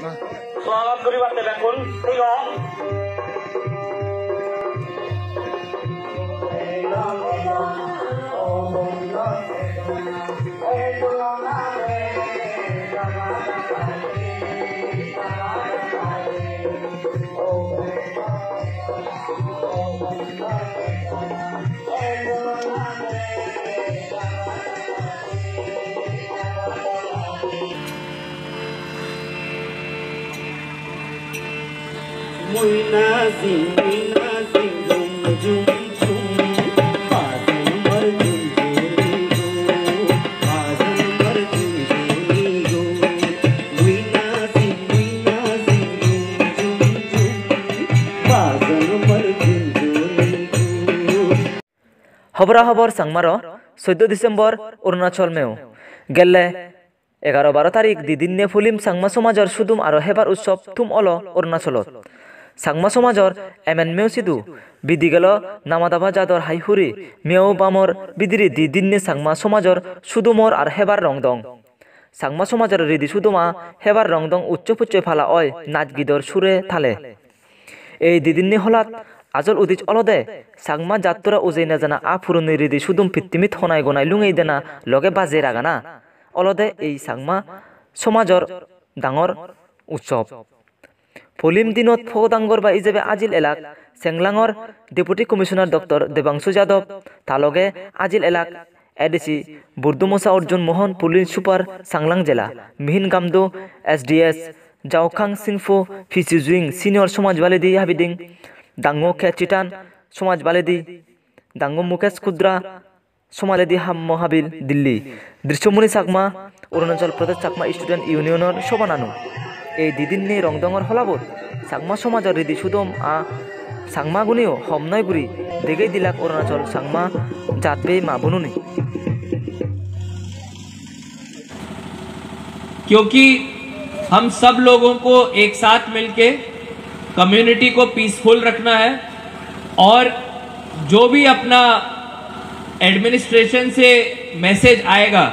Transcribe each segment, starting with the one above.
स्वागत करिबा तेबे कोन ठीक हो मुइना सिंह झुम झुम झुम बाजन मर झुम बाजन मर झुम मुइना सिंह झुम झुम बाजन मर झुम खबरा खबर सांगमारो 14 डिसेम्बर अरुणाचल मेव गेले 11-12 तारिख दिदिन्ने फुलिम सांगमा समाजर सुदुम आरो हेबार उत्सव तुम अलो अरुणाचलत सांगमा समाजर एमएन मेव सिदु बिदि गेल नामादाबा जादर हाइहुरी मेव बामर बिदिरि दिदिन्ने सांगमा समाजर सुदुमर आर हेबार रंग दं सांगमा समाजर रिदि सुदुमा हेबार रंग दं उच्च पुच्च फाला अय नाच गिदर सुरे थाले এই দিদিন্নি হলাত আজল উদিচ অলদে সাংমা যাত্রা উজেইনা জানা আ ফুরুনি রিদি সুদুম পিত্তিমিত হনাই গনাই লুঙেই দেনা লগে বাজে রাগানা অলদে এই সাংমা সমাজর ডাঙর উৎসব ফলিম দিনত ফদাঙ্গর বা ইজেবে আজিল এলাক সেংলাঙর deputy commissioner doctor Debanshu Yadav তালগে আজিল এলাক এডিসি বুর্দুমসা অর্জুন মোহন পুলিশ সুপার সাংলাং জেলা মিহিন গামদু এসডিএস जावखां सिंफो फिसिजुइं सिनियर समाज बालेदी हाबिदिं दांगो खेचिटान समाज बालेदी दांगो मुकेश खुद्रा समालेदी हाम महाबिल दिल्ली दृश्यमुनि साकमा अरुणाचल प्रदेश साकमा स्टूडेंट यूनियनर सबानानु ए दिदिननि रंगदंगर हलाबत साकमा समाजर रिदि सुदम आ सांगमा गुनियो हमनायगुरी देगै दिलाक अरुणाचल सांगमा जातबे माबुनुनि क्योंकि हम सब लोगों को एक साथ मिलके कम्युनिटी को पीसफुल रखना है और जो भी अपना एडमिनिस्ट्रेशन से मैसेज आएगा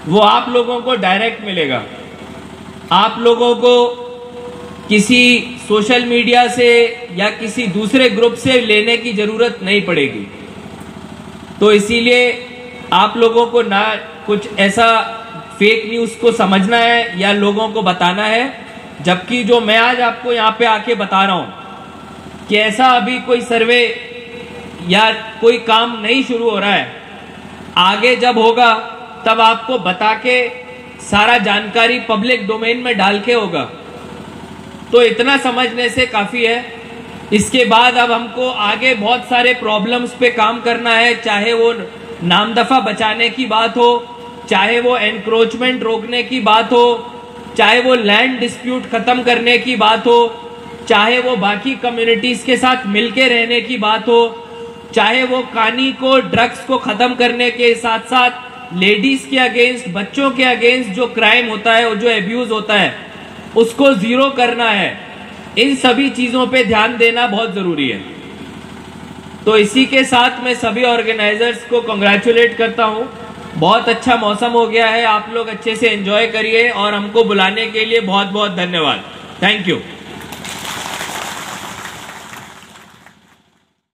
वो आप लोगों को डायरेक्ट मिलेगा। आप लोगों को किसी सोशल मीडिया से या किसी दूसरे ग्रुप से लेने की जरूरत नहीं पड़ेगी। तो इसीलिए आप लोगों को ना कुछ ऐसा फेक न्यूज को समझना है या लोगों को बताना है, जबकि जो मैं आज आपको यहाँ पे आके बता रहा हूँ कि ऐसा अभी कोई सर्वे या कोई काम नहीं शुरू हो रहा है। आगे जब होगा तब आपको बता के सारा जानकारी पब्लिक डोमेन में डाल के होगा। तो इतना समझने से काफी है। इसके बाद अब हमको आगे बहुत सारे प्रॉब्लम्स पे काम करना है, चाहे वो नामदफा बचाने की बात हो, चाहे वो एनक्रोचमेंट रोकने की बात हो, चाहे वो लैंड डिस्प्यूट खत्म करने की बात हो, चाहे वो बाकी कम्युनिटीज के साथ मिलके रहने की बात हो, चाहे वो कानी को ड्रग्स को खत्म करने के साथ साथ लेडीज के अगेंस्ट, बच्चों के अगेंस्ट जो क्राइम होता है, जो एब्यूज होता है, उसको जीरो करना है। इन सभी चीजों पे ध्यान देना बहुत जरूरी है। तो इसी के साथ मैं सभी ऑर्गेनाइजर्स को कांग्रेचुलेट करता हूं। बहुत अच्छा मौसम हो गया है, आप लोग अच्छे से एंजॉय करिए और हमको बुलाने के लिए बहुत बहुत धन्यवाद। Thank you.